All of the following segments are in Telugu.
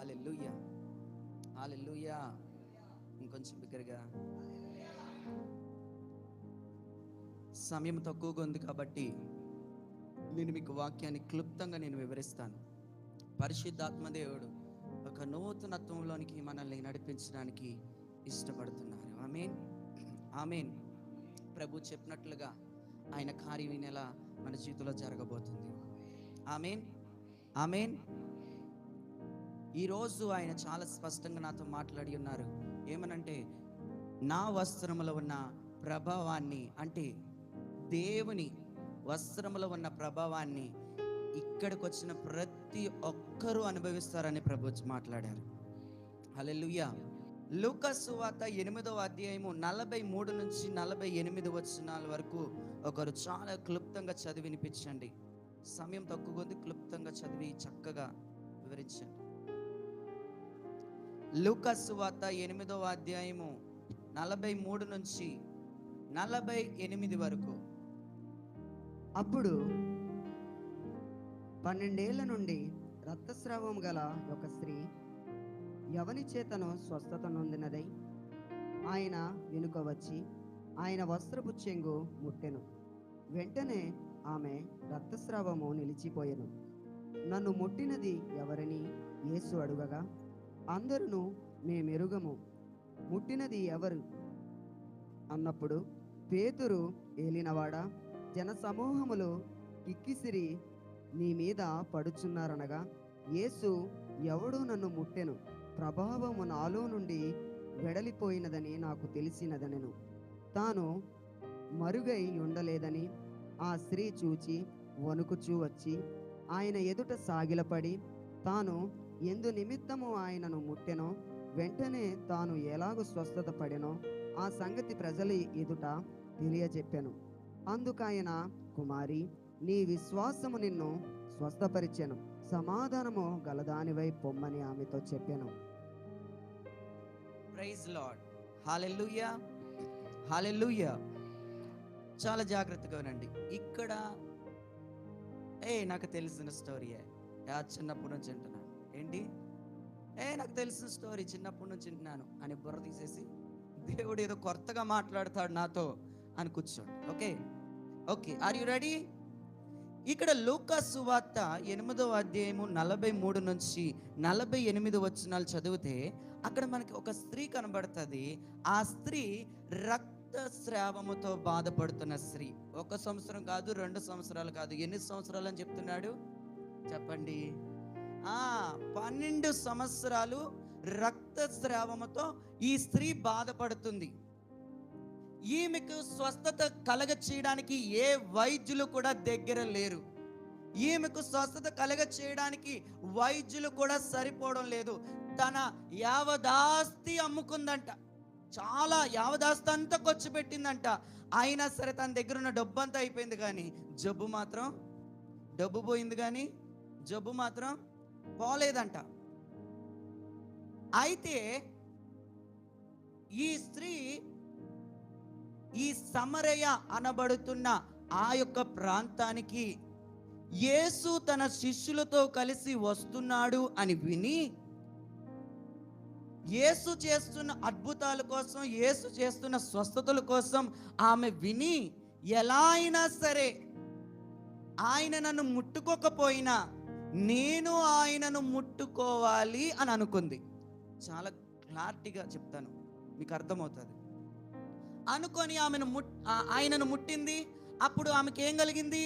హల్లెలూయా, హల్లెలూయా. ఇంకొంచెం బిగ్గరగా. సమయం తక్కువగా ఉంది కాబట్టి నేను మీకు వాక్యాన్ని క్లుప్తంగా వివరిస్తాను. పరిశుద్ధాత్మ దేవుడు ఒక నూతనత్వంలోనికి మనల్ని నడిపించడానికి ఇష్టపడుతున్నారు. ఆమేన్, ఆమేన్. ప్రభు చెప్పినట్లుగా ఆయన కార్యం ఈ నెల మన జీవితంలో జరగబోతుంది. ఆమేన్, ఆమేన్. ఈరోజు ఆయన చాలా స్పష్టంగా నాతో మాట్లాడి ఉన్నారు. ఏమనంటే, నా వస్త్రములో ఉన్న ప్రభావాన్ని, అంటే దేవుని వస్త్రములో ఉన్న ప్రభావాన్ని ఇక్కడికి వచ్చిన ప్రతి ఒక్కరూ అనుభవిస్తారని ప్రభు మాట్లాడారు. హల్లెలూయా. లూకా సువార్త 8వ అధ్యాయము 43 నుంచి 48 వచనాల వరకు ఒకరు చాలా క్లుప్తంగా చదివి వినిపించండి. సమయం తక్కువ ఉంది, క్లుప్తంగా చదివి చక్కగా వివరించండి. లూకా సువార్త 8వ అధ్యాయము 43 నుంచి 48 వరకు. అప్పుడు 12 ఏళ్ల నుండి రక్తస్రావం గల ఒక స్త్రీ ఎవని చేతను స్వస్థత నొందినదై ఆయన వెనుక వచ్చి ఆయన వస్త్రపు చెంగు ముట్టెను. వెంటనే ఆమె రక్తస్రావము నిలిచిపోయెను. నన్ను ముట్టినది ఎవరని యేసు అడుగగా, అందరూ మేమెరుగము, ముట్టినది ఎవరు అన్నప్పుడు పేతురు, ఏలినవాడా, జనసమూహములు కిక్కిసిరి నీ మీద పడుచున్నారనగా, యేసు, ఎవడు నన్ను ముట్టెను, ప్రభావము నాలో నుండి వెడలిపోయినదని నాకు తెలిసినదనెను. తాను మరుగై ఉండలేదని ఆ స్త్రీ చూచి వణుకుచూ వచ్చి ఆయన ఎదుట సాగిలపడి, తాను ఎందు నిమిత్తము ఆయనను ముట్టెనో, వెంటనే తాను ఎలాగూ స్వస్థత పడెనో ఆ సంగతి ప్రజల ఎదుట తెలియజెప్పెను. అందుకైన, కుమారి, నీ విశ్వాసము నిన్ను స్వస్థపరిచెను, సమాధానము గలదానివై పొమ్మని ఆమెతో చెప్పాను. Praise lord. Hallelujah, hallelujah. చాలా జాగ్రత్తగా వినండి. ఇక్కడ నాకు తెలిసిన స్టోరీయే, చిన్నప్పటి నుంచి వింటున్నాను. ఏంటి? నాకు తెలిసిన స్టోరీ, చిన్నప్పటి నుంచి వింటున్నాను అని బుర్ర తీసేసి దేవుడు ఏదో కొత్తగా మాట్లాడతాడు నాతో అని కూర్చోండి. Okay, okay. Are you ready? ఇక్కడ లూకా సువార్త 8వ అధ్యాయము 43 నుంచి 48 వచనాలు చదివితే అక్కడ మనకి ఒక స్త్రీ కనబడుతుంది. ఆ స్త్రీ రక్తస్రావముతో బాధపడుతున్న స్త్రీ. 1 సంవత్సరం కాదు, 2 సంవత్సరాలు కాదు, ఎన్ని సంవత్సరాలు అని చెప్తున్నాడు చెప్పండి? 12 సంవత్సరాలు రక్తస్రావముతో ఈ స్త్రీ బాధపడుతుంది. ఈమెకు స్వస్థత కలగ చేయడానికి ఏ వైద్యులు కూడా దగ్గర లేరు. ఈమెకు స్వస్థత కలగ చేయడానికి వైద్యులు కూడా సరిపోవడం లేదు. తన యావదాస్తి అమ్ముకుందంట, చాలా యావదాస్తి అంతా ఖర్చు పెట్టిందంట. అయినా సరే తన దగ్గర ఉన్న డబ్బు అంతా అయిపోయింది, కానీ జబ్బు మాత్రం, డబ్బు పోయింది కానీ జబ్బు మాత్రం పోలేదంట. అయితే ఈ స్త్రీ ఈ సమరయ అనబడుతున్న ఆ యొక్క ప్రాంతానికి యేసు తన శిష్యులతో కలిసి వస్తున్నాడు అని విని, యేసు చేస్తున్న అద్భుతాల కోసం, యేసు చేస్తున్న స్వస్థతల కోసం ఆమె విని, ఎలా అయినా సరే ఆయన నన్ను ముట్టుకోకపోయినా నేను ఆయనను ముట్టుకోవాలి అని అనుకుంది. చాలా క్లారిటీగా చెప్తాను, మీకు అర్థమవుతుంది. అనుకొని ఆయనను ముట్టింది. అప్పుడు ఆమెకి ఏం కలిగింది?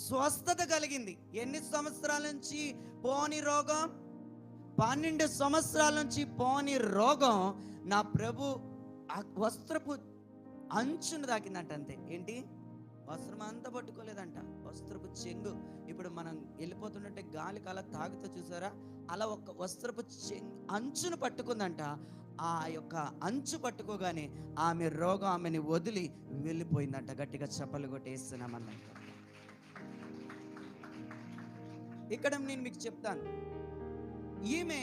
స్వస్థత కలిగింది. ఎన్ని సంవత్సరాల నుంచి పోని రోగం? 12 సంవత్సరాల నుంచి పోని రోగం నా ప్రభు వస్త్రపు అంచును తాకిందంట. అంతే. ఏంటి? వస్త్రం అంతా పట్టుకోలేదంట, వస్త్రపు చెంగు. ఇప్పుడు మనం వెళ్ళిపోతున్నట్టే గాలికి అలా తాగుతూ చూసారా, అలా ఒక వస్త్రపు అంచును పట్టుకుందంట. ఆ యొక్క అంచు పట్టుకోగానే ఆమె రోగం ఆమెని వదిలి వెళ్ళిపోయిందంట. గట్టిగా చప్పలు కొట్టేస్తున్నామన్న. ఇక్కడ నేను మీకు చెప్తాను, ఈమె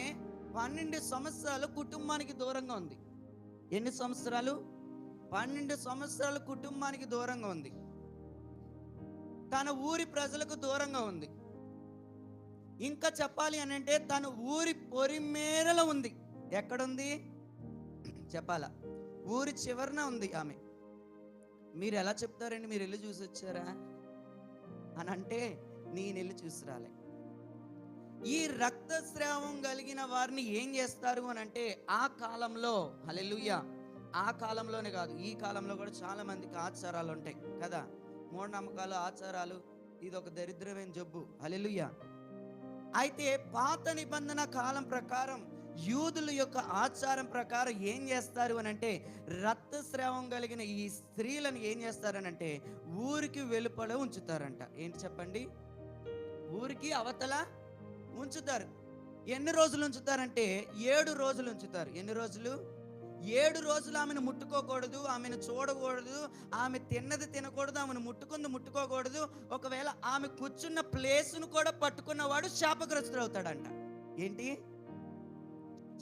12 సంవత్సరాలు కుటుంబానికి దూరంగా ఉంది. ఎన్ని సంవత్సరాలు? 12 సంవత్సరాలు కుటుంబానికి దూరంగా ఉంది. తన ఊరి ప్రజలకు దూరంగా ఉంది. ఇంకా చెప్పాలి అని అంటే తను ఊరి పొరిమేరలో ఉంది. ఎక్కడుంది చెప్పాలా? ఊరి చివరన ఉంది ఆమె. మీరు ఎలా చెప్తారండి, మీరు వెళ్ళి చూసి వచ్చారా అని అంటే, నేను వెళ్ళి చూసి రాలే. ఈ రక్తస్రావం కలిగిన వారిని ఏం చేస్తారు అని అంటే, ఆ కాలంలో హల్లెలూయా, ఆ కాలంలోనే కాదు, ఈ కాలంలో కూడా చాలా మందికి ఆచారాలు ఉంటాయి కదా, మూఢనమ్మకాలు, ఆచారాలు. ఇది ఒక దరిద్రమైన జబ్బు. హల్లెలూయా. అయితే పాత నిబంధన కాలం ప్రకారం, యూదుల యొక్క ఆచారం ప్రకారం ఏం చేస్తారు అని అంటే, రక్తస్రావం కలిగిన ఈ స్త్రీలను ఏం చేస్తారనంటే ఊరికి వెలుపల ఉంచుతారంట. ఏంటి చెప్పండి? ఊరికి అవతల ఉంచుతారు. ఎన్ని రోజులు ఉంచుతారంటే 7 రోజులు ఉంచుతారు. ఎన్ని రోజులు? 7 రోజులు ఆమెను ముట్టుకోకూడదు, ఆమెను చూడకూడదు, ఆమె తిన్నది తినకూడదు, ఆమెను ముట్టుకుంది ముట్టుకోకూడదు. ఒకవేళ ఆమె కూర్చున్న ప్లేస్ను కూడా పట్టుకున్నవాడు శాపగ్రస్తుడు అవుతాడంట. ఏంటి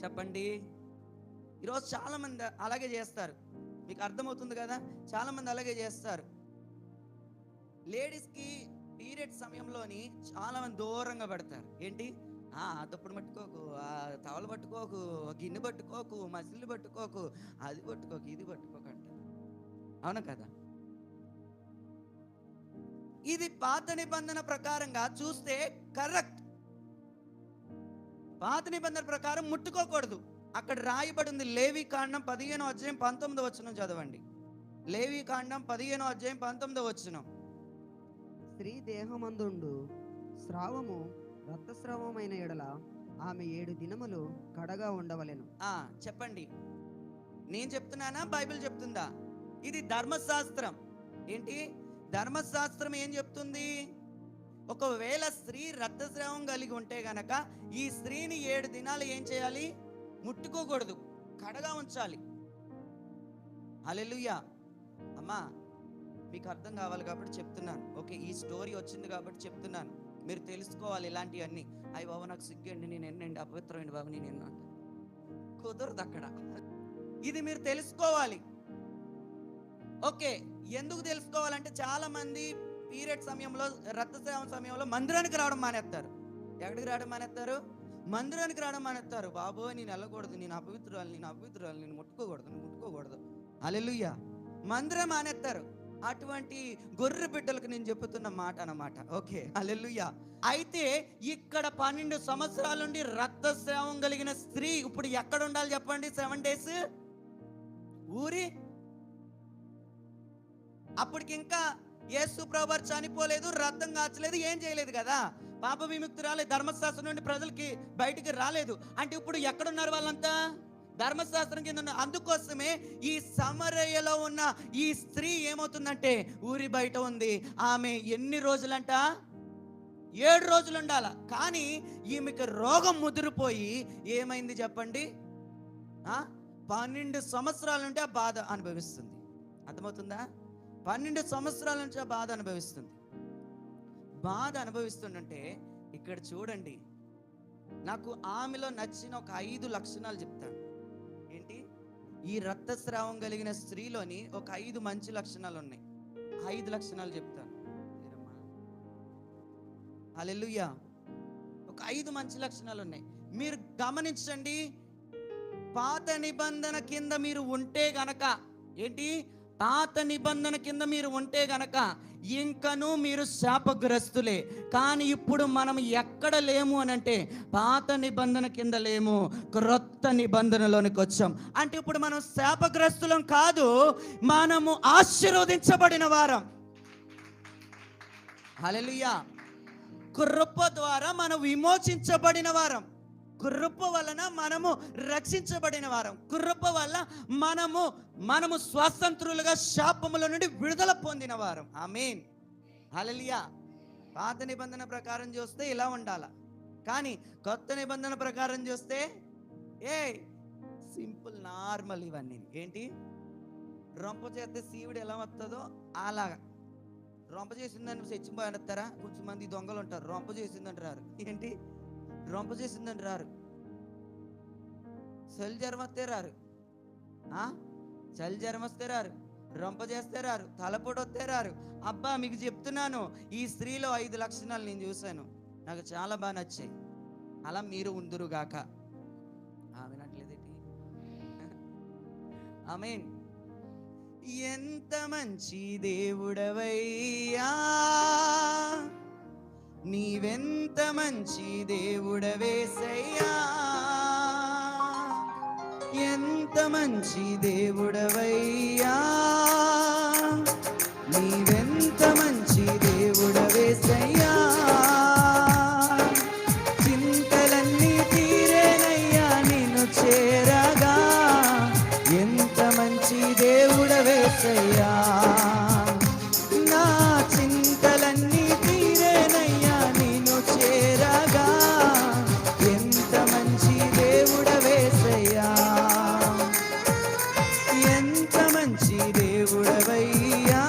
చెప్పండి? ఈరోజు చాలా మంది అలాగే చేస్తారు. మీకు అర్థమవుతుంది కదా? చాలా మంది అలాగే చేస్తారు. లేడీస్కి పీరియడ్ సమయంలోని చాలా మంది దూరంగా పెడతారు. ఏంటి? అదప్పుడు పట్టుకోకు, తవలు పట్టుకోకు, గిన్నె పట్టుకోకు, మసిలి పట్టుకోకు, అది పట్టుకోకు, ఇది పట్టుకోకు అంటారు. అవునా కదా? ఇది పాత నిబంధన ప్రకారంగా చూస్తే కరెక్ట్. పాత నిబంధన ప్రకారం ముట్టుకోకూడదు. అక్కడ రాయబడి ఉంది. లేవీకాండం 15వ అధ్యాయం 19వ వచనం చదవండి. లేవీకాండం 15వ అధ్యాయం 19వ వచనం. స్త్రీ దేహమందుండు స్రావము రక్తస్రావమైన ఎడల ఆమె 7 దినములు కడగా ఉండవలెను. చెప్పండి, నేను చెప్తున్నానా బైబిల్ చెప్తుందా? ఇది ధర్మశాస్త్రం. ఏంటి ధర్మశాస్త్రం ఏం చెప్తుంది? ఒకవేళ స్త్రీ రక్తస్రావం కలిగి ఉంటే గనక ఈ స్త్రీని 7 దినాలు ఏం చేయాలి? ముట్టుకోకూడదు, కడగా ఉంచాలి. హల్లెలూయా. అమ్మా, మీకు అర్థం కావాలి కాబట్టి చెప్తున్నాను. ఓకే, ఈ స్టోరీ వచ్చింది కాబట్టి చెప్తున్నాను. మీరు తెలుసుకోవాలి ఇలాంటివన్నీ. అయ్యి బాబు నాకు సిగ్గండి, నేను ఎన్నండి, అపవిత్రమైన బాబు నేను ఎన్న కుదరదు అక్కడ. ఇది మీరు తెలుసుకోవాలి. ఓకే, ఎందుకు తెలుసుకోవాలంటే చాలా మంది పీరియడ్ సమయంలో, రక్తస్రావం సమయంలో మందిరానికి రావడం మానేస్తారు. ఎక్కడికి రావడం మానేస్తారు? మందిరానికి రావడం మానేస్తారు. బాబోయ్ నేను వెళ్ళకూడదు, నేను అపవిత్రాలు, నేను ముట్టుకోకూడదు. హల్లెలూయా. మందిరం మానేస్తారు. అటువంటి గొర్రె బిడ్డలకు నేను చెప్తున్న మాట అన్నమాట. ఓకే, హల్లెలూయా. అయితే ఇక్కడ 12 సంవత్సరాల నుండి రక్తస్రావం కలిగిన స్త్రీ ఇప్పుడు ఎక్కడ ఉండాలి చెప్పండి? 7 డేస్ ఊరి. అప్పటికి ఇంకా యేసు ప్రభువు చనిపోలేదు, రక్తం కాచలేదు, ఏం చేయలేదు కదా, పాప విముక్తురాలే, ధర్మశాస్త్రం నుండి ప్రజలకి బయటికి రాలేదు. అంటే ఇప్పుడు ఎక్కడున్నారు వాళ్ళంతా? ధర్మశాస్త్రం కింద ఉన్న. అందుకోసమే ఈ సమరయలో ఉన్న ఈ స్త్రీ ఏమవుతుందంటే ఊరి బయట ఉంది. ఆమె ఎన్ని రోజులంట? 7 రోజులు ఉండాల. కానీ ఈమెకి రోగం ముదిరిపోయి ఏమైంది చెప్పండి? 12 సంవత్సరాల నుండి ఆ బాధ అనుభవిస్తుంది. అర్థమవుతుందా? 12 సంవత్సరాల నుంచి ఆ బాధ అనుభవిస్తుంది. బాధ అనుభవిస్తుందంటే ఇక్కడ చూడండి, నాకు ఆమెలో నచ్చిన ఒక 5 లక్షణాలు చెప్తాను. ఏంటి? ఈ రక్తస్రావం కలిగిన స్త్రీలోని ఒక 5 మంచి లక్షణాలు ఉన్నాయి. 5 లక్షణాలు చెప్తాను. హల్లెలూయా. ఒక 5 మంచి లక్షణాలు ఉన్నాయి. మీరు గమనించండి. పాత నిబంధన కింద మీరు ఉంటే గనక, ఏంటి? పాత నిబంధన కింద మీరు ఉంటే గనక ఇంకను మీరు శాపగ్రస్తులే. కానీ ఇప్పుడు మనం ఎక్కడ లేము అని అంటే పాత నిబంధన కింద లేము, క్రొత్త నిబంధనలోనికి వచ్చాం. అంటే ఇప్పుడు మనం శాపగ్రస్తులం కాదు, మనము ఆశీర్వదించబడిన వారం. హల్లెలూయా. కృప ద్వారా మనం విమోచించబడిన వారం. కృప వలన మనము రక్షించబడిన వారం. కృప వల్ల మనము స్వతంత్రులుగా శాపముల నుండి విడుదల పొందిన వారం. ఆమేన్. హల్లెలూయా. పాత నిబంధన ప్రకారం చూస్తే ఇలా ఉండాల, కానీ కొత్త నిబంధన ప్రకారం చూస్తే సింపుల్ నార్మల్. ఇవన్నీ ఏంటి? రొంప చేస్తే సీవుడు ఎలా వస్తుందో అలాగా. రొంప చేసిందని చచ్చిపోతారా? కొంచెం మంది దొంగలు ఉంటారు, రొంప చేసిందని రారు. ఏంటి? రొంప చేసిందని రారు. చలి జ్వరం వస్తే రారు, చలి జ్వరం వస్తే రారు, రొంప చేస్తే రారు, తలపొడి వస్తే రారు. అబ్బా మీకు చెప్తున్నాను, ఈ స్త్రీలో 5 లక్షణాలు నేను చూశాను. నాకు చాలా బాగా నచ్చాయి. అలా మీరు ఉందురుగాక. వినట్లేదేంటి? ఆమేన్. ఎంత మంచి దేవుడవయ్యా, నీవెంత మంచి దేవుడవేసయ్యా, ఎంత మంచి దేవుడవయ్యా, నీవెంత మంచి దేవుడవేసయ్యా, చింతలన్నీ తీరేనయ్యా నిన్ను చేరగా, ఎంత మంచి దేవుడవేసయ్యా, నా చింతలన్నీ తీరేనయ్యా నిన్ను చేరగా, ఎంత మంచి దేవుడవేసయ్యా, ఎంత మంచి దేవుడవయ్యా,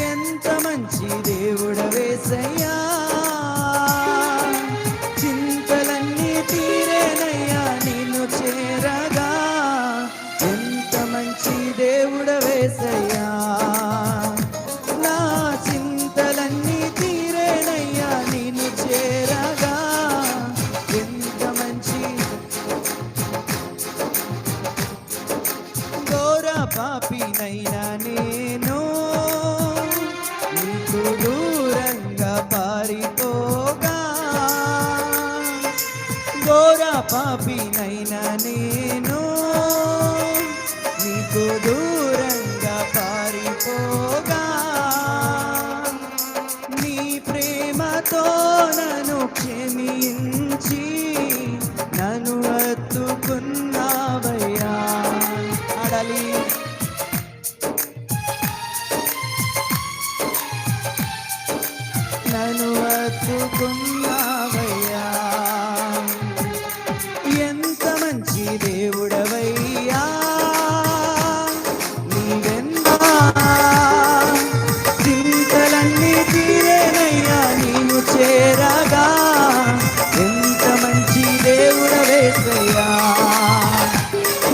ఎంత మంచి దేవుడవేసయ్యా, చింతలన్నీ తీరేనయ్యా నిన్ను చేరగా, ఎంత మంచి దేవుడవేసయ్యా, నా చింతలన్నీ తీరేనయ్యా నిన్ను చేరగా, ఎంత మంచి. ఘోర పాపినైనా నేను నీకు దూరంగా పారిపోగా, ఘోర పాపినైనా నేను నీకు దూరంగా పారిపోగా, నీ ప్రేమతో నన్ను క్షమించి నన్ను హత్తుకున్నావయ్యా. ఆడాలి. నన్ను హత్తుకున్నావయ్యా, ఎంత మంచి దేవుడవయ్యా, నీవెంత చింతలన్నీ తీరేనయ్యా నీవు చేరగా, ఎంత మంచి దేవుడవేసయ్యా,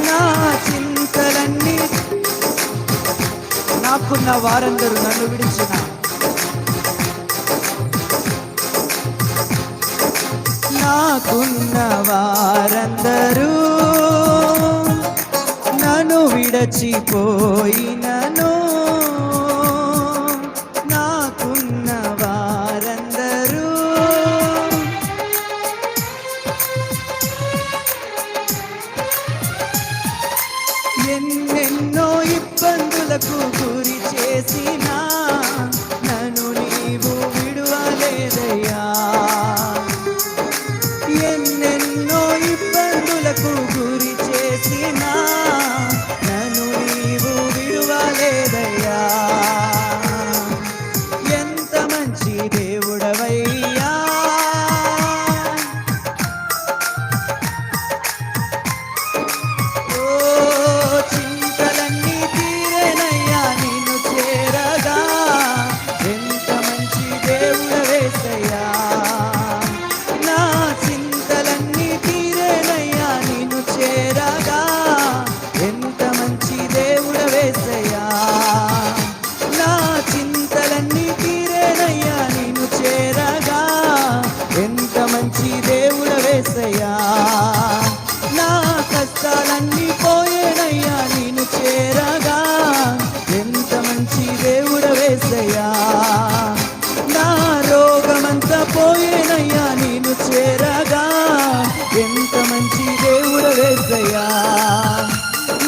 నా చింతలన్నీ. నాకున్న వారందరూ నన్ను విడిచిన, నాకున్న వారందరూ నన్ను విడచిపోయినను, నాకున్న వారందరూ ఎన్నెన్నో ఇబ్బందులకు గురి చేసినా నన్ను నీవు విడువలేదయ్యా, ఎన్నెన్నో ఇబ్బందులకు గురి చేసినా నన్ను నీవు విడువలేదయ్యా, ఎంత మంచి దేవుడవయ్యా, ఓ చింతలన్నీ తీరేనయ్యా నిన్ను చేరగా, ఎంత మంచి దేవుడవేసయ్యా, నా చింతలన్నీ తీరేనయ్యా నిన్ను చేరగా, ఎంత మంచి దేవుడవేసయ్యా, నా చింతలన్నీ తీరేనయ్యా నిన్ను చేరగా, ఎంత మంచి దేవుడవేసయ్యా, నా కష్టాలన్నీ పోయేనయ్యా నిన్ను చేరగా, ఎంత మంచి దేవుడవేసయ్యా, నా రోగమంతా పోయేనయ్యా నిన్ను చేరగా, ఎంత మంచి దేవుడవేసయ్యా,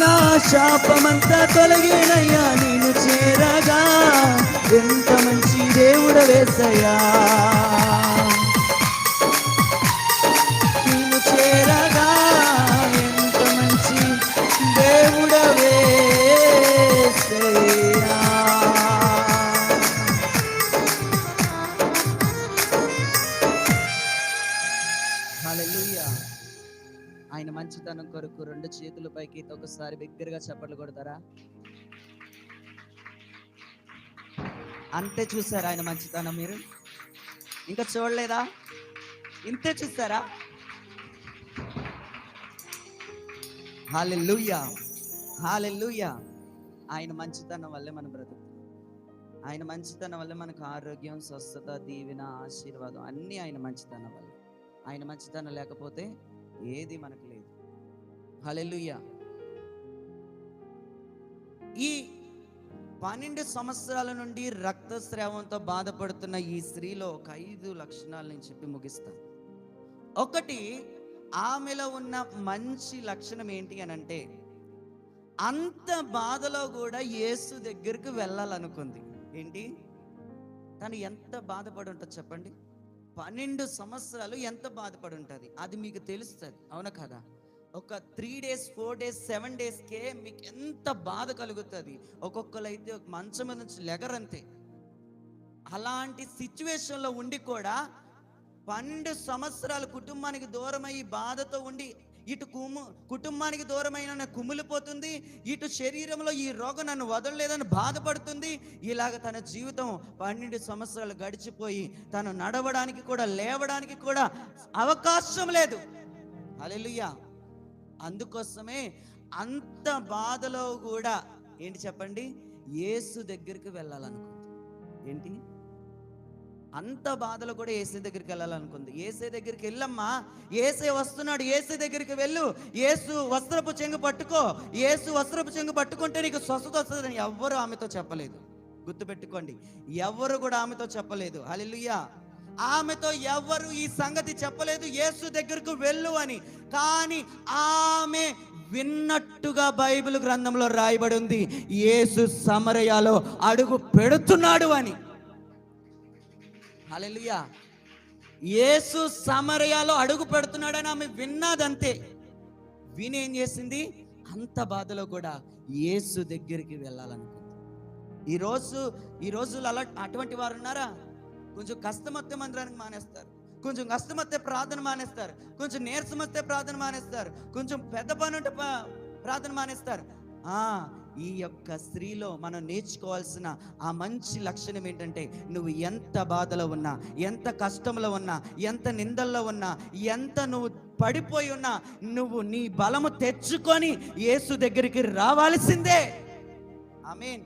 నా శాపమంతా తొలగేనయ్యా నిన్ను చేరగా, ఎంత మంచి దేవుడవేసయ్యా, నిన్ను చేరగా, ఎంత మంచి దేవుడవేసయ్యా. హల్లెలూయా. ఆయన మంచితనం కొరకు రెండు చేతుల పైకి ఒకసారి బిగ్గరగా చప్పట్లు కొడతారా? అంతే చూసారా ఆయన మంచితనం? మీరు ఇంకా చూడలేదా? ఇంతే చూసారా? హల్లెలూయా, హల్లెలూయా. ఆయన మంచితనం వల్లే మనం బ్రతుకుతాం. ఆయన మంచితనం వల్ల మనకు ఆరోగ్యం, స్వస్థత, దీవెన, ఆశీర్వాదం అన్నీ ఆయన మంచితనం వల్ల. ఆయన మంచితనం లేకపోతే ఏది మనకు లేదు. హల్లెలూయా. ఈ 12 సంవత్సరాల నుండి రక్తస్రావంతో బాధపడుతున్న ఈ స్త్రీలో ఒక 5 లక్షణాలు నేను చెప్పి ముగిస్తాను. ఒకటి, ఆమెలో ఉన్న మంచి లక్షణం ఏంటి అని అంటే, అంత బాధలో కూడా యేసు దగ్గరికి వెళ్ళాలనుకుంది. ఏంటి? తను ఎంత బాధపడి ఉంటుంది చెప్పండి. 12 సంవత్సరాలు ఎంత బాధపడి ఉంటుంది అది మీకు తెలుస్తుంది, అవునా కదా? ఒక 3 days 4 days 7 daysకే మీకు ఎంత బాధ కలుగుతుంది. ఒక్కొక్కరు అయితే ఒక మంచం మీద నుంచి లెగరంతే. అలాంటి సిచ్యువేషన్లో ఉండి కూడా 12 సంవత్సరాలు కుటుంబానికి దూరమై బాధతో ఉండి, ఇటు కుటుంబానికి దూరమైన కుమిలిపోతుంది, ఇటు శరీరంలో ఈ రోగం నన్ను వదలలేదని బాధపడుతుంది. ఇలాగ తన జీవితం 12 సంవత్సరాలు గడిచిపోయి తను నడవడానికి కూడా లేవడానికి కూడా అవకాశం లేదు. హల్లెలూయా. అందుకోసమే అంత బాధలో కూడా ఏంటి చెప్పండి, యేసు దగ్గరికి వెళ్ళాలనుకుంది. ఏంటి? అంత బాధలో కూడా యేసు దగ్గరికి వెళ్ళాలనుకుంది. యేసు దగ్గరికి వెళ్ళమ్మా, యేసే వస్తున్నాడు, యేసు దగ్గరికి వెళ్ళు, యేసు వస్త్రపు చెంగు పట్టుకో, యేసు వస్త్రపు చెంగు పట్టుకుంటే నీకు స్వస్థత వస్తుందని ఎవ్వరు ఆమెతో చెప్పలేదు. గుర్తుపెట్టుకోండి, ఎవ్వరు కూడా ఆమెతో చెప్పలేదు. హల్లెలూయా. ఆమెతో ఎవ్వరు ఈ సంగతి చెప్పలేదు, యేసు దగ్గరకు వెళ్ళు అని. కానీ ఆమె విన్నట్టుగా బైబిల్ గ్రంథంలో రాయబడి ఉంది, యేసు సమరయలో అడుగు పెడుతున్నాడు అని. హల్లెలూయా. యేసు సమరయలో అడుగు పెడుతున్నాడని ఆమె విన్నదంతే. విని ఏం చేసింది? అంత బాధలో కూడా యేసు దగ్గరికి వెళ్ళాలనుకుంది. ఈ రోజులు అటువంటి వారు ఉన్నారా? కొంచెం కష్టం వస్తే మందిరానికి మానేస్తారు, కొంచెం కష్టం వస్తే ప్రార్థన మానేస్తారు, కొంచెం నీరసం వస్తే ప్రార్థన మానేస్తారు, కొంచెం పెద్ద పని ఉంటే ప్రార్థన మానేస్తారు. ఈ యొక్క స్త్రీలో మనం నేర్చుకోవాల్సిన ఆ మంచి లక్షణం ఏంటంటే, నువ్వు ఎంత బాధలో ఉన్నా, ఎంత కష్టంలో ఉన్నా, ఎంత నిందల్లో ఉన్నా, ఎంత నువ్వు పడిపోయి ఉన్నా, నువ్వు నీ బలము తెచ్చుకొని యేసు దగ్గరికి రావాల్సిందే. ఆమేన్.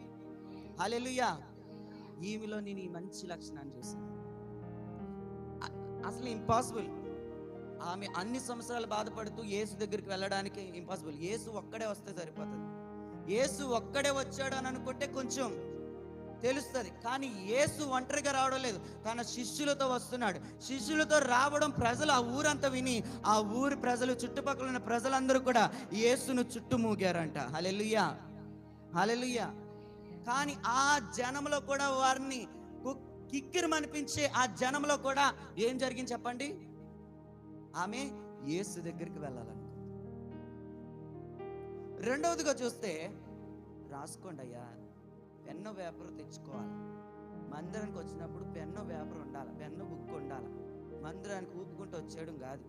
హల్లెలూయా. ఈమెలో నేను ఈ మంచి లక్షణాన్ని చూసాను. అసలు ఇంపాసిబుల్. ఆమె అన్ని సంవత్సరాలు బాధపడుతూ యేసు దగ్గరికి వెళ్ళడానికి ఇంపాసిబుల్. యేసు ఒక్కడే వస్తే సరిపోతుంది. యేసు ఒక్కడే వచ్చాడు అని అనుకుంటే కొంచెం తెలుస్తుంది. కానీ యేసు ఒంటరిగా రావడం లేదు, తన శిష్యులతో వస్తున్నాడు. శిష్యులతో రావడం ప్రజలు ఆ ఊరంతా విని, ఆ ఊరి ప్రజలు, చుట్టుపక్కల ఉన్న ప్రజలందరూ కూడా యేసును చుట్టుమూగారంట. హల్లెలూయా. హల్లెలూయా. కానీ ఆ జనంలో కూడా వారిని కిక్కిరమనిపించే ఆ జనంలో కూడా ఏం జరిగింది చెప్పండి? ఆమె యేసు దగ్గరికి వెళ్ళాలనుకుంది. రెండవదిగా చూస్తే, రాసుకోండి అయ్యా, పెన్ను పేపర్ తెచ్చుకోవాలి. మందిరానికి వచ్చినప్పుడు పెన్ను పేపర్ ఉండాలి, పెన్ను బుక్ ఉండాలి. మందిరానికి ఊపుకుంటూ వచ్చేయడం కాదు,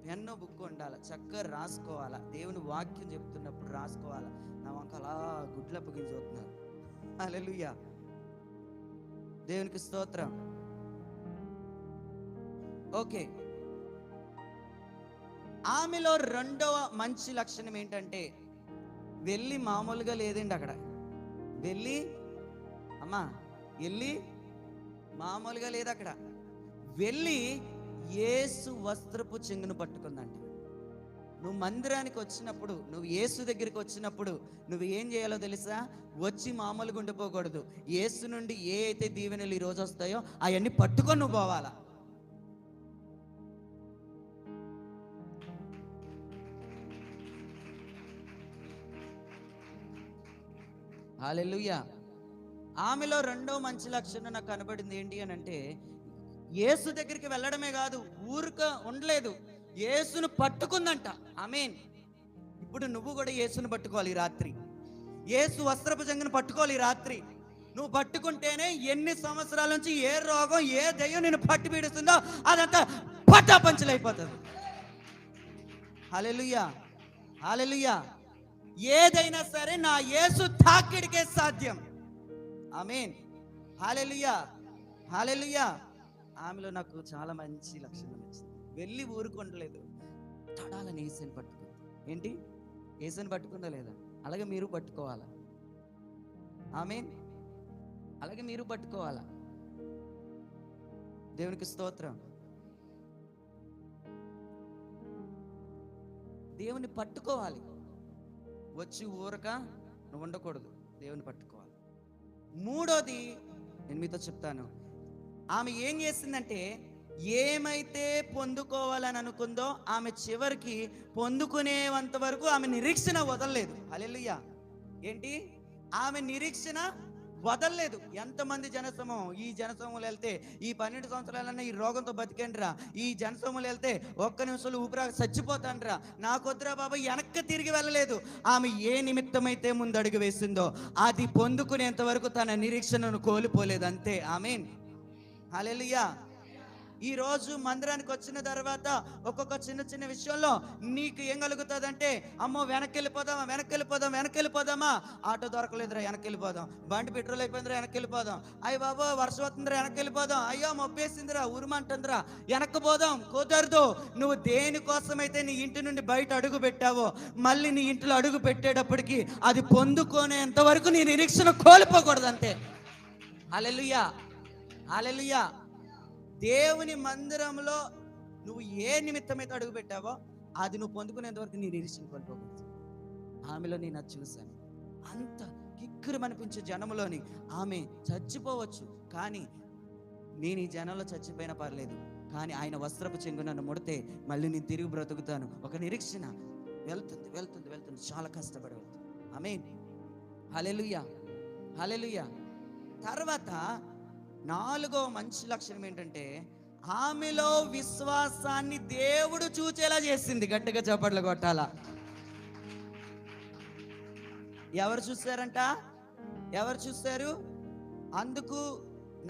పెన్ను బుక్ ఉండాలి, చక్కగా రాసుకోవాలా. దేవుని వాక్యం చెప్తున్నప్పుడు రాసుకోవాలా. నా వంక అలా గుడ్లప్పగించి చూస్తున్నారు. హల్లెలూయా. దేవునికి స్తోత్రం. ఓకే. ఆమెలో రెండవ మంచి లక్షణం ఏంటంటే, వెళ్ళి మామూలుగా లేదండి. అక్కడ వెళ్ళి మామూలుగా లేదు. అక్కడ వెళ్ళి యేసు వస్త్రపు చెంగును పట్టుకుందంట. నువ్వు మందిరానికి వచ్చినప్పుడు, నువ్వు యేసు దగ్గరికి వచ్చినప్పుడు నువ్వు ఏం చేయాలో తెలుసా? వచ్చి మామూలుగా ఉండిపోకూడదు. యేసు నుండి ఏ అయితే దీవెనలు ఈ రోజు వస్తాయో అవన్నీ పట్టుకొని నువ్వు పోవాలా. హల్లెలూయా. ఆమెలో రెండో మంచి లక్షణం నాకు కనబడింది ఏంటి అని అంటే, యేసు దగ్గరికి వెళ్ళడమే కాదు, ఊరుక ఉండలేదు, యేసును పట్టుకుందంట. ఆమేన్. ఇప్పుడు నువ్వు కూడా యేసును పట్టుకోవాలి. ఈ రాత్రి యేసు వస్త్రపు చెంగును పట్టుకోవాలి. ఈ రాత్రి నువ్వు పట్టుకుంటేనే ఎన్ని సంవత్సరాల నుంచి ఏ రోగం, ఏ దయ్యం నిన్ను పట్టి పీడిస్తుందో అదంతా పటాపంచలైపోతుంది. హల్లెలూయా. హల్లెలూయా. ఏదైనా సరే నా యేసు తాకిడికే సాధ్యం. ఆమేన్. హల్లెలూయా. హల్లెలూయా. ఆమెలో నాకు చాలా మంచి లక్షణం వచ్చింది. వెళ్ళి ఊరుకుంటలేదు, తడాలని యేసుని పట్టుకుంది. ఏంటి? యేసుని పట్టుకుందా లేదా? అలాగే మీరు పట్టుకోవాలా. ఆమేన్. అలాగే మీరు పట్టుకోవాలా. దేవునికి స్తోత్రం. దేవుని పట్టుకోవాలి. వచ్చి ఊరక నువ్వు ఉండకూడదు, దేవుని పట్టుకోవాలి. మూడోది నేను మీతో చెప్తాను. ఆమె ఏం చేసిందంటే, ఏమైతే పొందుకోవాలని అనుకుందో ఆమె చివరికి పొందుకునేంత వరకు ఆమె నిరీక్షణ వదలలేదు. హల్లెలూయా. ఏంటి? ఆమె నిరీక్షణ వదలలేదు. ఎంతమంది జనసమూహం, ఈ జనసమూహంలో వెళ్తే ఈ 12 సంవత్సరాలన్నా ఈ రోగంతో బతికండ్రా, ఈ జనసమూహంలో వెళ్తే ఒక్క నిమిషంలో ఊపిరా చచ్చిపోతాండ్రా, నాకొద్దురా బాబా, వెనక్కి తిరిగి వెళ్ళలేదు. ఆమె ఏ నిమిత్తమైతే ముందు అడుగు వేసిందో అది పొందుకునేంత వరకు తన నిరీక్షణను కోల్పోలేదు. అంతే. ఆమేన్. హల్లెలూయా. ఈ రోజు మందిరానికి వచ్చిన తర్వాత ఒక్కొక్క చిన్న చిన్న విషయంలో నీకు ఏం కలుగుతుందంటే, అమ్మో వెనక్కి వెళ్ళిపోదామా, ఆటో దొరకలేదురా వెనక్కి వెళ్ళిపోదాం, బండి పెట్రోల్ అయిపోయిందిరా వెనక్కి వెళ్ళిపోదాం, అయ్యి బాబో వర్షం వస్తుందిరా వెనక్కి వెళ్ళిపోదాం, అయ్యో మొబ్బేసిందిరా ఉరుమంటుందిరా వెనక్కి పోదాం. కుదరదు. నువ్వు దేనికోసమైతే నీ ఇంటి నుండి బయట అడుగు పెట్టావో మళ్ళీ నీ ఇంట్లో అడుగు పెట్టేటప్పటికి అది పొందుకునేంత వరకు నీ నిరీక్షణ కోల్పోకూడదు. అంతే. హల్లెలూయా. హల్లెలూయా. దేవుని మందిరంలో నువ్వు ఏ నిమిత్తమైతే అడుగు పెట్టావో అది నువ్వు పొందుకునేంత వరకు నీ నిరీక్షణ కోల్పోకూడదు. ఆమెలో నేను అది చూశాను. అంత కిక్కురు అనిపించే జనంలోని ఆమె చచ్చిపోవచ్చు, కానీ నేను ఈ జనంలో చచ్చిపోయినా పర్లేదు, కానీ ఆయన వస్త్రపు చెంగు నన్ను ముడితే మళ్ళీ నేను తిరిగి బ్రతుకుతాను. ఒక నిరీక్షణ వెళ్తుంది. చాలా కష్టపడి వెళ్తుంది. ఆమేన్. హల్లెలూయా. హల్లెలూయా. తర్వాత 4వ మంచి లక్షణం ఏంటంటే, ఆమెలో విశ్వాసాన్ని దేవుడు చూచేలా చేసింది. గట్టిగా చప్పట్లు కొట్టాలా. ఎవరు చూశారంట? ఎవరు చూశారు? అందుకు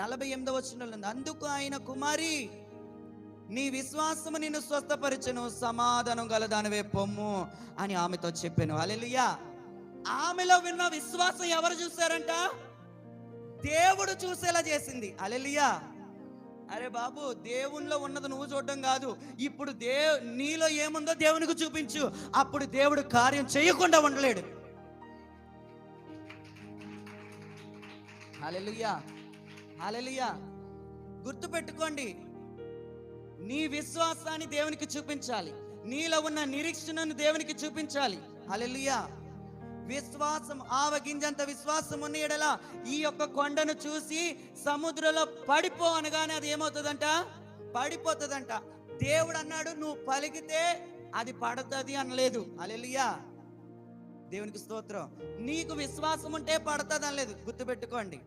48వ వచనంలో ఉంది, అందుకు ఆయన కుమారి నీ విశ్వాసము నిన్ను స్వస్థపరిచెను, సమాధానం గలదానివే పొమ్ము అని ఆమెతో చెప్పాను. హల్లెలూయా. ఆమెలో విన్న విశ్వాసం ఎవరు చూశారంట? దేవుడు చూసేలా చేసింది. హల్లెలూయా. అరే బాబు, దేవునిలో ఉన్నది నువ్వు చూడడం కాదు, ఇప్పుడు నీలో ఏముందో దేవునికి చూపించు, అప్పుడు దేవుడు కార్యం చేయకుండా ఉండలేడు. హల్లెలూయా. హల్లెలూయా. గుర్తుపెట్టుకోండి, నీ విశ్వాసాన్ని దేవునికి చూపించాలి, నీలో ఉన్న నిరీక్షణను దేవునికి చూపించాలి. హల్లెలూయా. విశ్వాసం, ఆవగింజంత విశ్వాసం ఉన్న ఎడల ఈ యొక్క కొండను చూసి సముద్రంలో పడిపో అనగానే అది ఏమవుతుందంట? పడిపోతుందంట. దేవుడు అన్నాడు నువ్వు పలికితే అది పడుతుంది అనలేదు. హల్లెలూయా. దేవునికి స్తోత్రం. నీకు విశ్వాసం ఉంటే పడుతుంది అనలేదు. గుర్తుపెట్టుకోండి.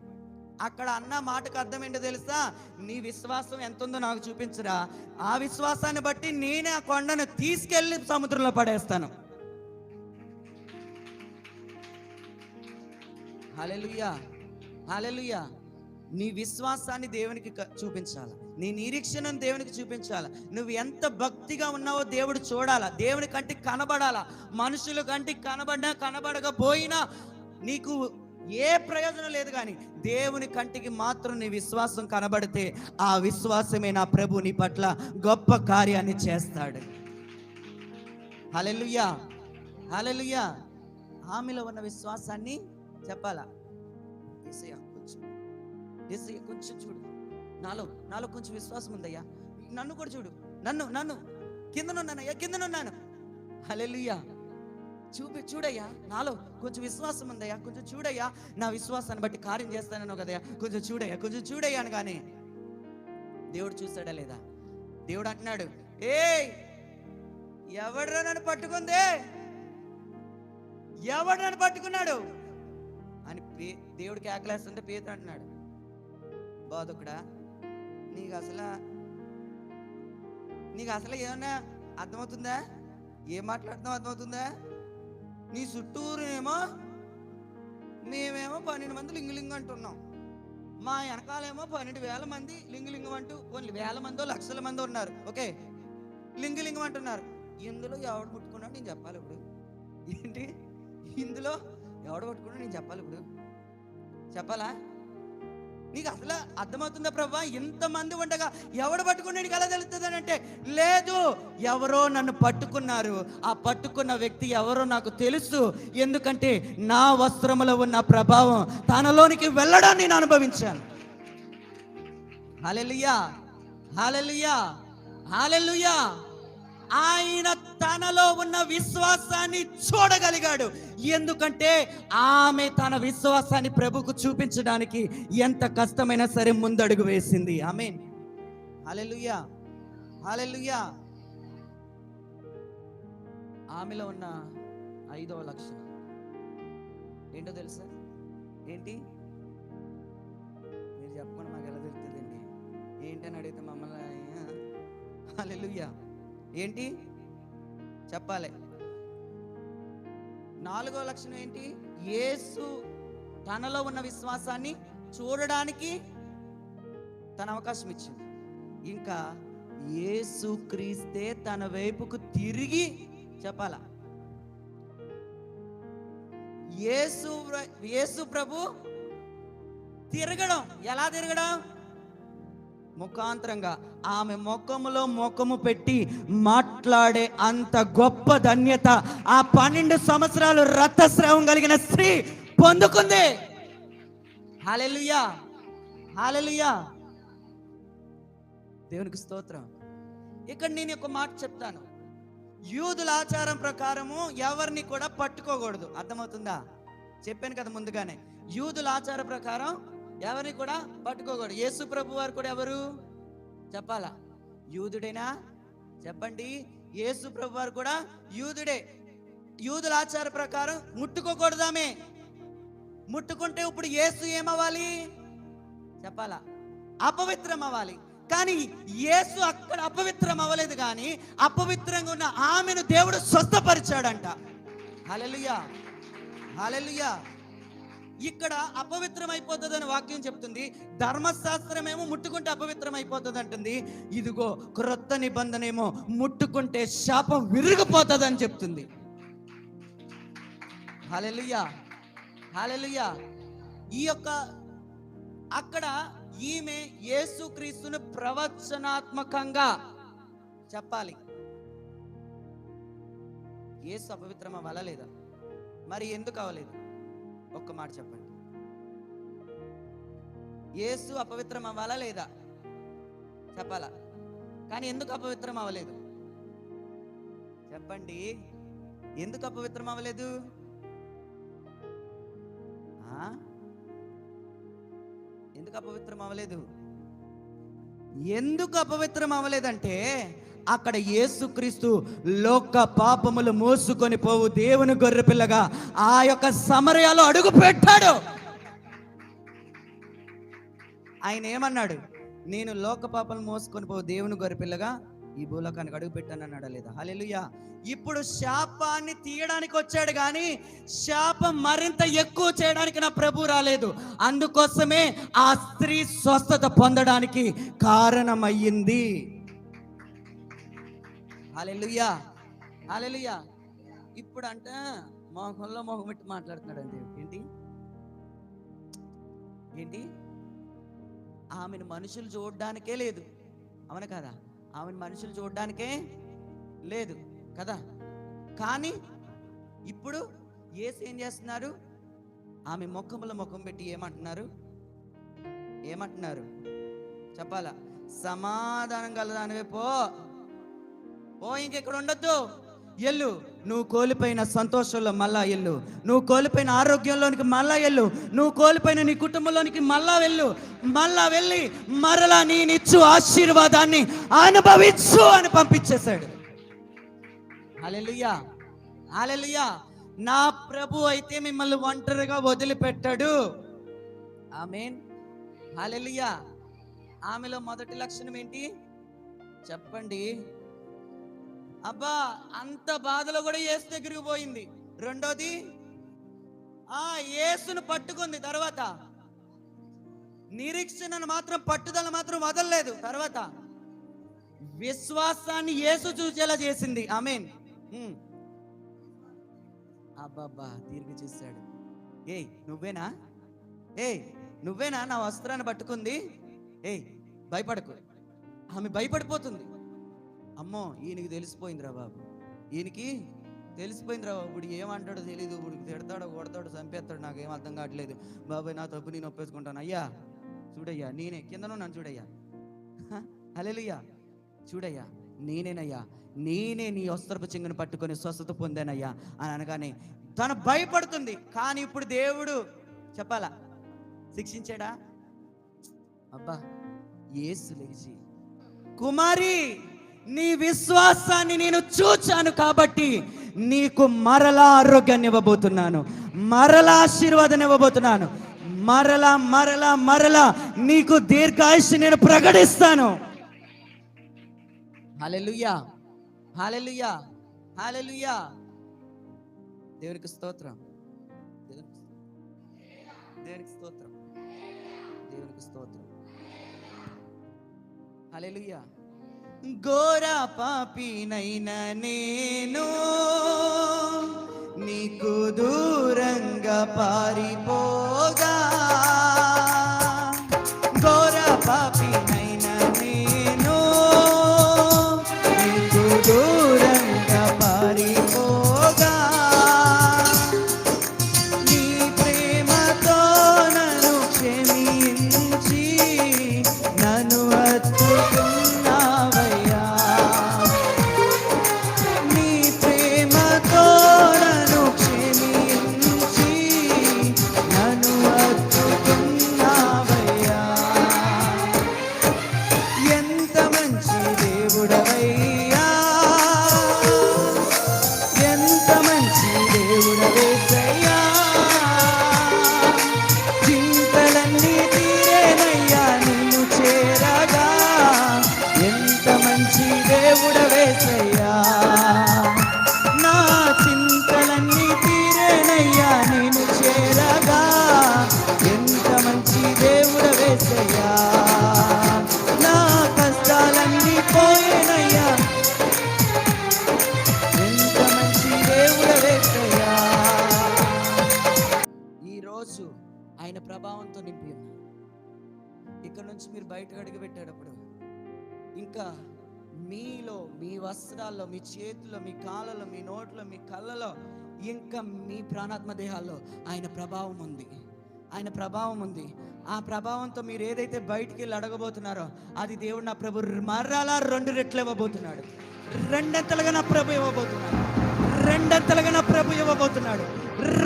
అక్కడ అన్న మాటకు అర్థం ఏంటో తెలుసా? నీ విశ్వాసం ఎంత ఉందో నాకు చూపించరా, ఆ విశ్వాసాన్ని బట్టి నేనే ఆ కొండను తీసుకెళ్లి సముద్రంలో పడేస్తాను. హల్లెలూయా. హల్లెలూయా. నీ విశ్వాసాన్ని దేవునికి చూపించాలి, నీ నిరీక్షణను దేవునికి చూపించాలి. నువ్వు ఎంత భక్తిగా ఉన్నావో దేవుడు చూడాలా, దేవుని కంటికి కనబడాలా. మనుషుల కంటికి కనబడకపోయినా నీకు ఏ ప్రయోజనం లేదు, కానీ దేవుని కంటికి మాత్రం నీ విశ్వాసం కనబడితే ఆ విశ్వాసమే నా ప్రభు నీ పట్ల గొప్ప కార్యాన్ని చేస్తాడు. హల్లెలూయా. హల్లెలూయా. ఆమెలో ఉన్న విశ్వాసాన్ని చెప్పాలా. యేసయ్య కొంచెం చూడు, నాలో కొంచెం విశ్వాసం ఉందయ్యా, నన్ను కూడా చూడు, నన్ను కిందనున్నాను. హల్లెలూయా. చూడయ్యా, నాలో కొంచెం విశ్వాసం ఉందయ్యా, కొంచెం చూడయ్యా, నా విశ్వాసాన్ని బట్టి కార్యం చేస్తానన్నావు కదయ్యా, కొంచెం చూడయ్యా అనగానే దేవుడు చూసాడా లేదా? దేవుడు అంటున్నాడు, ఎవడ్రా నన్ను పట్టుకుందే, ఎవడు నన్ను పట్టుకున్నాడు అని దేవుడికి ఆకలేస్తుంటే పేతురు అంటున్నాడు, బోధకుడా నీకు అసలు ఏమన్నా అర్థమవుతుందా? ఏం మాట్లాడుతున్నావు అర్థమవుతుందా? నీ చుట్టూరేమో మేమేమో 12 మంది లింగులింగు అంటున్నాం, మా వెనకాలేమో 12,000 మంది లింగులింగం అంటూ, కొన్ని వేల మందో లక్షల మంది ఉన్నారు. ఓకే, లింగులింగం అంటున్నారు. ఇందులో ఎవడు ముట్టుకున్నాడు నేను చెప్పాలి ఇప్పుడు? ఏంటి ఇందులో ఎవడు పట్టుకున్నాడు నేను చెప్పాలి ఇప్పుడు? చెప్పాలా? నీకు అసలు అర్థమవుతుందా ప్రభా? ఇంతమంది ఉండగా ఎవడు పట్టుకుని నీకు ఎలా తెలుస్తుంది అని అంటే, లేదు, ఎవరో నన్ను పట్టుకున్నారు, ఆ పట్టుకున్న వ్యక్తి ఎవరో నాకు తెలుసు, ఎందుకంటే నా వస్త్రములో ఉన్న ప్రభావం తనలోనికి వెళ్ళడాన్ని నేను అనుభవించాను. హల్లెలూయా, హల్లెలూయా, హల్లెలూయా. ఆయన తనలో ఉన్న విశ్వాసాన్ని చూడగలిగాడు, ఎందుకంటే ఆమె తన విశ్వాసాన్ని ప్రభుకు చూపించడానికి ఎంత కష్టమైనా సరే ముందడుగు వేసింది. ఆమేన్, హల్లెలూయా, హల్లెలూయా. ఆమెలో ఉన్న 5వ లక్షణం ఏంటో తెలుసా? ఏంటి? మీరు చెప్పకుండా మాకు ఎలా తెలుస్తుందండి? ఏంటని అడిగితే మమ్మల్ని హల్లెలూయా ఏంటి చెప్పాలి. 4వ లక్షణం ఏంటి? యేసు తనలో ఉన్న విశ్వాసాన్ని చూడడానికి తన అవకాశం ఇచ్చింది. ఇంకా యేసు క్రీస్తే తన వైపుకు తిరిగి చెప్పాల. యేసు ప్రభు తిరగడం ఎలా తిరగడం? ముఖాంతరంగా ఆమె ముఖములో ముఖము పెట్టి మాట్లాడే అంత గొప్ప ధన్యత ఆ 12 సంవత్సరాలు రక్తస్రావం కలిగిన స్త్రీ పొందుకుంది. హల్లెలూయా, హల్లెలూయా, దేవునికి స్తోత్రం. ఇక్కడ నేను ఒక మాట చెప్తాను. యూదుల ఆచారం ప్రకారము ఎవరిని కూడా పట్టుకోకూడదు. అర్థమవుతుందా? చెప్పాను కదా ముందుగానే. యూదుల ఆచార ప్రకారం ఎవరిని కూడా పట్టుకోకూడదు. యేసు ప్రభు వారు కూడా ఎవరు చెప్పాలా? యూదుడేనా? చెప్పండి. యేసు ప్రభు వారు కూడా యూదుడే. యూదుల ఆచార ప్రకారం ముట్టుకోకూడదామే. ముట్టుకుంటే ఇప్పుడు యేసు ఏమవ్వాలి చెప్పాలా? అపవిత్రం అవ్వాలి. కానీ యేసు అక్కడ అపవిత్రం అవ్వలేదు, కానీ అపవిత్రంగా ఉన్న ఆమెను దేవుడు స్వస్థపరిచాడంట. హల్లెలూయా, హల్లెలూయా. ఇక్కడ అపవిత్రం అయిపోతుంది అని వాక్యం చెప్తుంది. ధర్మశాస్త్రం ఏమో ముట్టుకుంటే అపవిత్రం అయిపోతుంది అంటుంది. ఇదిగో క్రొత్త నిబంధన ఏమో ముట్టుకుంటే శాపం విరిగిపోతుంది అని చెప్తుంది. హల్లెలూయా, హల్లెలూయా. ఈ యొక్క అక్కడ ఈమె యేసుక్రీస్తును ప్రవచనాత్మకంగా చెప్పాలి. యేసు అపవిత్రం అవ్వాలా లేదా? మరి ఎందుకు అవ్వలేదు? ఒక్క మాట చెప్పండి. యేసు అపవిత్రం అవ్వాలా లేదా చెప్పాలా? కానీ ఎందుకు అపవిత్రం అవ్వలేదు చెప్పండి. ఎందుకు అపవిత్రం అవ్వలేదు? ఎందుకు అపవిత్రం అవ్వలేదు? ఎందుకు అపవిత్రం అవ్వలేదంటే అక్కడ యేసుక్రీస్తు లోక పాపములు మోసుకొని పోవు దేవుని గొర్రెపిల్లగా ఆ యొక్క సమరయాలో అడుగు పెట్టాడు. ఆయన ఏమన్నాడు? నేను లోక పాపములు మోసుకొని పోవు దేవుని గొర్రెపిల్లగా ఈ భూలోకానికి అడుగు పెట్టాను అన్నాడా లేదా? హల్లెలూయా. ఇప్పుడు శాపాన్ని తీయడానికి వచ్చాడు, కానీ శాపం మరింత ఎక్కువ చేయడానికి నా ప్రభు రాలేదు. అందుకోసమే ఆ స్త్రీ స్వస్థత పొందడానికి కారణమయ్యింది. హల్లెలూయా, హల్లెలూయా. ఇప్పుడు అంట మొహంలో మొహం పెట్టి మాట్లాడుతున్నాడు అంతే. ఏంటి ఏంటి? ఆమెను మనుషులు చూడడానికే లేదు, అవును కదా? ఆమెను మనుషులు చూడడానికే లేదు కదా? కానీ ఇప్పుడు యేసు ఏం చేస్తున్నారు? ఆమె ముఖంలో ముఖం పెట్టి ఏమంటున్నారు? చెప్పాలా? సమాధానం కలదానివే పో, ఇంకెక్కడ ఉండొద్దు, ఎల్లు. నువ్వు కోల్పోయిన సంతోషంలో మళ్ళా ఎల్లు, నువ్వు కోల్పోయిన ఆరోగ్యంలోనికి మళ్ళా ఎల్లు, నువ్వు కోల్పోయిన నీ కుటుంబంలోనికి మళ్ళా వెళ్ళి మరలా నేనిచ్చు ఆశీర్వాదాన్ని అనుభవించు అని పంపించేశాడు. హల్లెలూయా, హల్లెలూయా. నా ప్రభు అయితే మిమ్మల్ని ఒంటరిగా వదిలిపెట్టాడు. ఆమేన్, హల్లెలూయా. ఆమెలో మొదటి లక్షణం ఏంటి చెప్పండి? అబ్బా, అంత బాధలో కూడా యేసు దగ్గరికి పోయింది. రెండోది యేసును పట్టుకుంది. తర్వాత నిరీక్షణను మాత్రం, పట్టుదల మాత్రం వదలలేదు. తర్వాత విశ్వాసాన్ని యేసు చూసేలా చేసింది. ఆమేన్. అబ్బాబ్బా, తిరిగి చూశాడు. ఏయ్ నువ్వేనా? నువ్వేనా నా వస్త్రాన్ని పట్టుకుంది? ఏయ్ భయపడకు. ఆమె భయపడిపోతుంది. అమ్మో ఈయనకి తెలిసిపోయిందిరా బాబు, ఈయనకి తెలిసిపోయిందిరా బాబు, ఇప్పుడు ఏమంటాడో తెలీదు, ఇప్పుడు తిడతాడో కొడతాడో చంపేస్తాడు, నాకేం అర్థం కావట్లేదు. బాబాయ్ నా తప్పు నేను ఒప్పేసుకుంటాను. అయ్యా చూడయ్యా, నేనే కిందను నన్ను చూడయ్యా, హల్లెలూయా, చూడయ్యా నేనేనయ్యా, నేనే నీ వస్త్రపు చెంగును పట్టుకొని స్వస్థత పొందానయ్యా అని అనగానే తను భయపడుతుంది. కానీ ఇప్పుడు దేవుడు చెప్పాలా, శిక్షించాడా? అబ్బా యేసు లేచి, కుమారి నీ విశ్వాసాన్ని నేను చూచాను కాబట్టి నీకు మరలా ఆరోగ్యాన్ని ఇవ్వబోతున్నాను, మరలా ఆశీర్వాదాన్ని ఇవ్వబోతున్నాను, మరలా మరలా మరలా నీకు దీర్ఘాయుష్ని నేను ప్రకటిస్తాను. హల్లెలూయా, హల్లెలూయా, హల్లెలూయా. దేవునికి స్తోత్రం, దేవునికి స్తోత్రం, దేవునికి స్తోత్రం. హల్లెలూయా. ఘోర పాపినైనా నేను నీకు దూరంగా పారిపోగా, ఘోర పాపినైనా నేను నీకు దూరంగా పారిపోగా, నీ ప్రేమతో నన్ను క్షమించి నన్ను హత్తుకున్నావయ్యా, నీ ప్రేమతో నన్ను క్షమించి నన్ను హత్తుకున్నావయ్యా. ఎంత మంచి దేవుడవయ్యా, ఎంత మంచి దేవుడవేసయ్యా, చింతలన్నీ తీరేనయ్యా నిన్ను చేరగా, ఎంత మంచి దేవుడవేసయ్యా, నా చింతలన్నీ తీరేనయ్యా నిన్ను చేరగా, ఎంత మంచి దేవుడవేసయ్యా, నా కష్టాలన్నీ పోయేనయ్యా, ఎంత మంచి దేవుడవేసయ్యా. ఈరోజు ఆయన ప్రభావంతో నింపి ఉన్నారు. ఇక్కడ నుంచి మీరు బయటకు అడుగు పెట్టేటప్పుడు ఇంకా మీలో, మీ వస్త్రాల్లో, మీ చేతుల్లో, మీ కాళ్ళలో, మీ నోట్లో, మీ కళ్ళలో, ఇంకా మీ ప్రాణాత్మ దేహాల్లో ఆయన ప్రభావం ఉంది, ఆయన ప్రభావం ఉంది. ఆ ప్రభావంతో మీరు ఏదైతే బయటికి వెళ్ళి అడగబోతున్నారో అది దేవుడు నా ప్రభు మరలా 2 రెట్లు ఇవ్వబోతున్నాడు, 2 అంతలుగా నా ప్రభు ఇవ్వబోతున్నాడు, 2 అంతలుగా నా ప్రభు ఇవ్వబోతున్నాడు,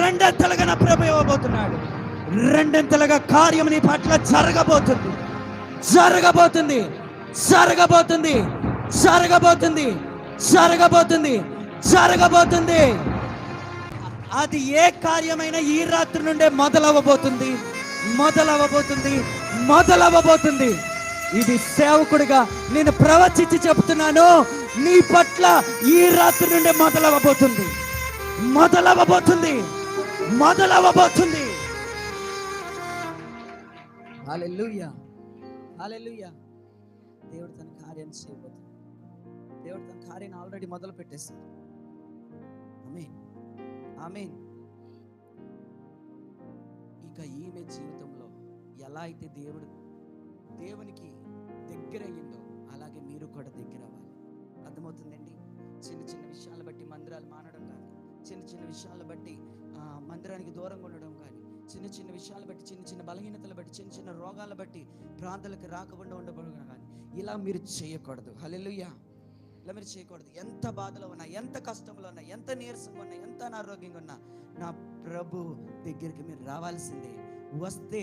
2 అంతలుగా నా ప్రభు ఇవ్వబోతున్నాడు, 2 అంతలుగా కార్యం నీ పట్ల జరగబోతుంది, జరగబోతుంది, జరగబోతుంది, జరగబోతుంది, జరగబోతుంది, జరగబోతుంది. అది ఏ కార్యమైనా ఈ రాత్రి నుండే మొదలవ్వబోతుంది, మొదలవ్వబోతుంది, మొదలవ్వబోతుంది. ఇది సేవకుడిగా నేను ప్రవచించి చెప్తున్నాను, నీ పట్ల ఈ రాత్రి నుండే మొదలవ్వబోతుంది, మొదలవ్వబోతుంది, మొదలవ్వబోతుంది. హల్లెలూయా, హల్లెలూయా. దేవుడు తన కార్యాన్ని చేయబోతున్నాడు, దేవుడు తన కార్యాన్ని ఆల్రెడీ మొదలు పెట్టేశాడు. ఆమేన్, ఆమేన్. ఇక ఈమె జీవితంలో ఎలా అయితే దేవునికి దగ్గర అయ్యిందో అలాగే మీరు కూడా దగ్గర అవ్వాలి. అర్థమవుతుందండి? చిన్న చిన్న విషయాలు బట్టి మందిరాలు మానడం కానీ, చిన్న చిన్న విషయాలు బట్టి మందిరానికి దూరంగా ఉండడం కానీ, చిన్న చిన్న విషయాలు బట్టి, చిన్న చిన్న బలహీనతలు బట్టి, చిన్న చిన్న రోగాలు బట్టి ప్రార్థనలకు రాకుండా ఉండడం కానీ ఇలా మీరు చేయకూడదు. హల్లెలూయా, ఇలా మీరు చేయకూడదు. ఎంత బాధలో ఉన్నా, ఎంత కష్టంలో ఉన్నా, ఎంత నీరసంగా ఉన్నా, ఎంత అనారోగ్యంగా ఉన్నా నా ప్రభు దగ్గరికి మీరు రావాల్సిందే. వస్తే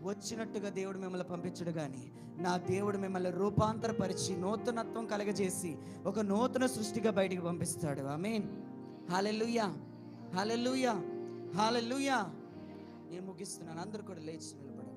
వచ్చినట్టుగా దేవుడు మిమ్మల్ని పంపించడు కానీ నా దేవుడు మిమ్మల్ని రూపాంతరపరిచి నూతనత్వం కలగజేసి ఒక నూతన సృష్టిగా బయటికి పంపిస్తాడు. ఆమేన్, హల్లెలూయా, హల్లెలూయా, హల్లెలూయా. నేను ముగిస్తున్నాను, అందరూ కూడా లేచి నిలబడండి.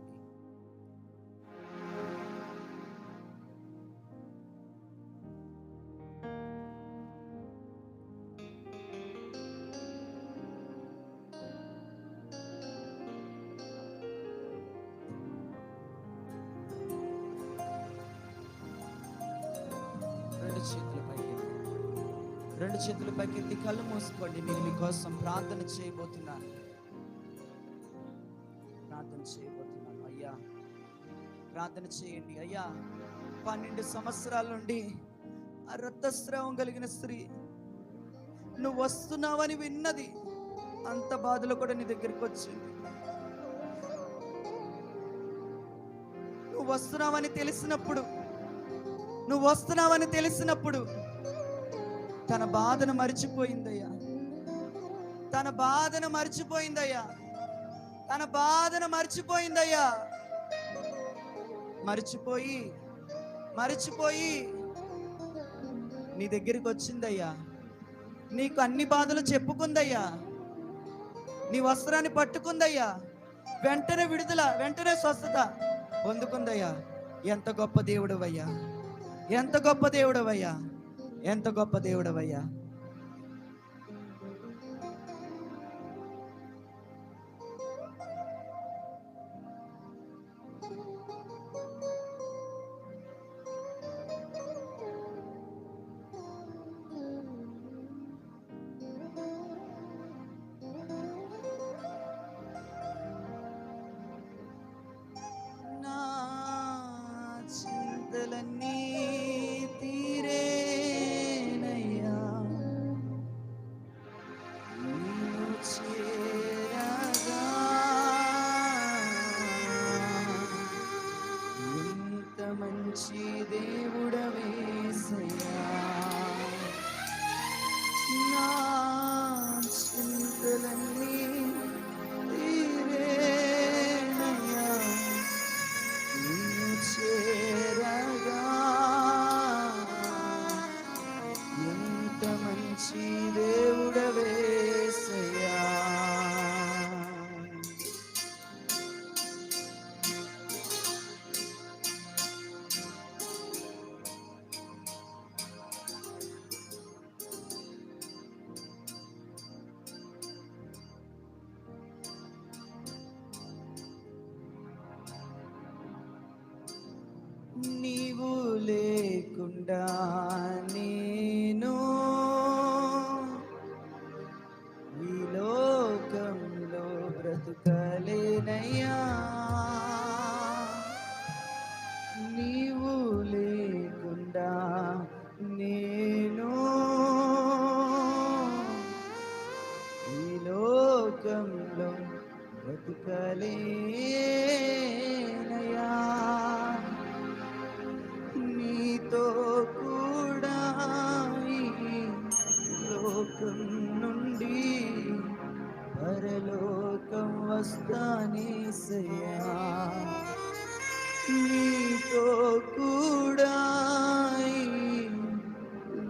రెండు చేతులు పైకెత్తి కళ్ళు మూసుకోండి. నేను మీకోసం ప్రార్థన చేయబోతున్నాను. ప్రార్థన చేయబోతున్నాను. అయ్యా ప్రార్థన చేయండి. అయ్యా 12 సంవత్సరాల నుండి ఆ రక్తస్రావం కలిగిన స్త్రీ నువ్వు వస్తున్నావని విన్నది, అంత బాధలో కూడా నీ దగ్గరికి వచ్చింది. నువ్వు వస్తున్నావని తెలిసినప్పుడు తన బాధను మర్చిపోయిందయ్యా. మర్చిపోయి నీ దగ్గరికి వచ్చిందయ్యా. నీకు అన్ని బాధలు చెప్పుకుందయ్యా. నీ వస్త్రాన్ని పట్టుకుందయ్యా. వెంటనే విడుదల, వెంటనే స్వస్థత పొందుకుందయ్యా. ఎంత గొప్ప దేవుడవయ్యా, ఎంత గొప్ప దేవుడవయ్యా, ఎంత గొప్ప దేవుడవయ్యా. చింతలన్నీ తీరేనయ్యా, నిన్ను చేరగా ఎంత మంచి దేవుడవేసయ్యా. నా చింతలన్నీ తీరేనయ్యా, నిన్ను చేరగా ఎంత మంచి దేవుడవేసయ్యా. నీవు లేకుండా నేను ఈ లోకంలో బ్రతుకలేనయ్యా. నీవు లేకుండా నేను ఈ లోకంలో బ్రతుకలేనయ్యా. నీతో కూడా ఈ లోకం నుండి పరలోకం వస్తానేసయ్యా. నీతో కూడా ఈ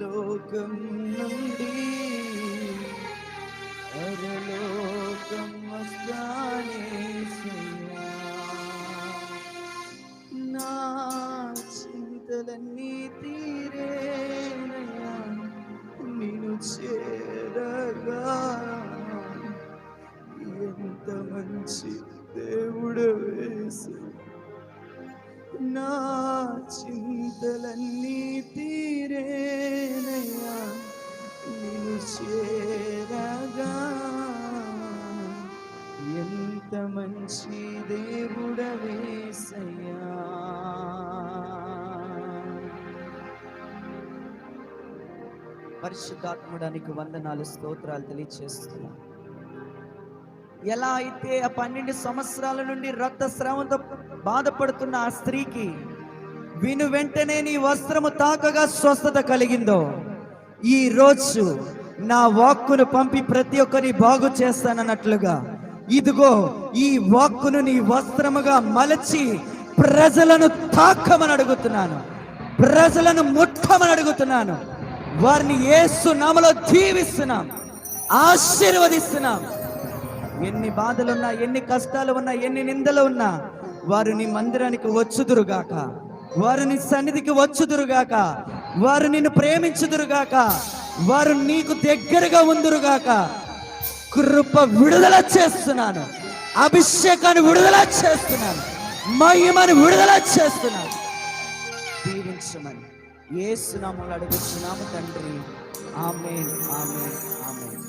లోకం నుండి పరలోకం వస్తానేసయ్యా. నా చింతలన్నీ తీరేనయ్యా, నిన్ను చేరగా ఎంత మంచి దేవుడవేసయ్యా. నా చింతలన్నీ తీరేనయ్యా, నిన్ను చేరగా ఎంత మంచి దేవుడవేసయ్యా. పరిశుద్ధాత్ముడానికి వందనాలు, స్తోత్రాలు తెలియచేస్తున్నా. ఎలా అయితే ఆ 12 సంవత్సరాల నుండి రక్తస్రావంతో బాధపడుతున్న ఆ స్త్రీకి విను వెంటనే నీ వస్త్రము తాకగా స్వస్థత కలిగిందో, ఈ రోజు నా వాక్కును పంపి ప్రతి ఒక్కరిని బాగు చేస్తానన్నట్లుగా ఇదిగో ఈ వాక్కును నీ వస్త్రముగా మలచి ప్రజలను తాకమని అడుగుతున్నాను, ప్రజలను ముట్టమని అడుగుతున్నాను. వారిని యేసు నామములో దీవిస్తున్నాం, ఆశీర్వదిస్తున్నాం. ఎన్ని బాధలున్నా, ఎన్ని కష్టాలు ఉన్నా, ఎన్ని నిందలు ఉన్నా వారు నీ మందిరానికి వచ్చుదురుగాక, వారు నీ సన్నిధికి వచ్చుదురుగాక, వారు నిన్ను ప్రేమించుదురుగాక, వారు నీకు దగ్గరగా ఉందురుగాక. కృప విడుదల చేస్తున్నాను, అభిషేకాన్ని విడుదల చేస్తున్నాను, మహిమను విడుదల చేస్తున్నాను. దీవించమని యేసు నామములో అడుగుచున్నాము తండ్రి. ఆమేన్, ఆమేన్, ఆమేన్.